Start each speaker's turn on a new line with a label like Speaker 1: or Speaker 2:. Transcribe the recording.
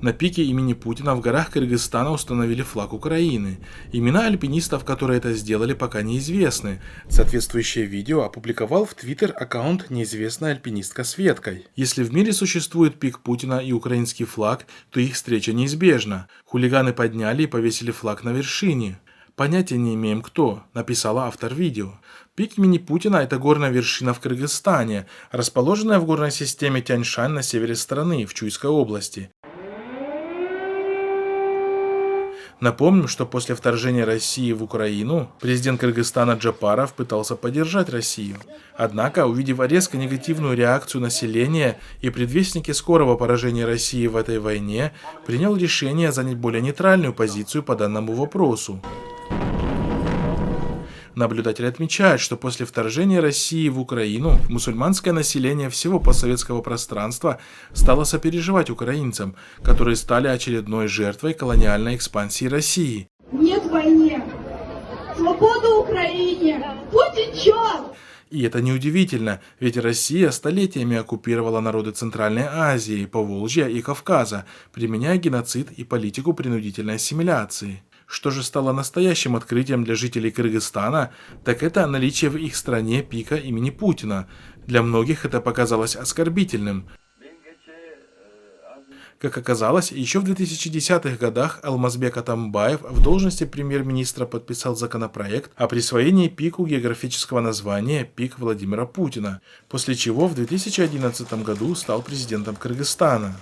Speaker 1: На пике имени Путина в горах Кыргызстана установили флаг Украины. Имена альпинистов, которые это сделали, пока неизвестны. Соответствующее видео опубликовал в Твиттер аккаунт неизвестная альпинистка Светкой. Если в мире существует пик Путина и украинский флаг, то их встреча неизбежна. Хулиганы подняли и повесили флаг на вершине. Понятия не имеем кто, написала автор видео. Пик имени Путина – это горная вершина в Кыргызстане, расположенная в горной системе Тянь-Шань на севере страны, в Чуйской области. Напомним, что после вторжения России в Украину президент Кыргызстана Джапаров пытался поддержать Россию. Однако, увидев резко негативную реакцию населения и предвестники скорого поражения России в этой войне, принял решение занять более нейтральную позицию по данному вопросу. Наблюдатели отмечают, что после вторжения России в Украину мусульманское население всего постсоветского пространства стало сопереживать украинцам, которые стали очередной жертвой колониальной экспансии России.
Speaker 2: Нет войне! Свобода Украине! Путин черт!
Speaker 1: И это неудивительно, ведь Россия столетиями оккупировала народы Центральной Азии, Поволжья и Кавказа, применяя геноцид и политику принудительной ассимиляции. Что же стало настоящим открытием для жителей Кыргызстана, так это наличие в их стране пика имени Путина. Для многих это показалось оскорбительным. Как оказалось, еще в 2010-х годах Алмазбек Атамбаев в должности премьер-министра подписал законопроект о присвоении пику географического названия «Пик Владимира Путина», после чего в 2011 году стал президентом Кыргызстана.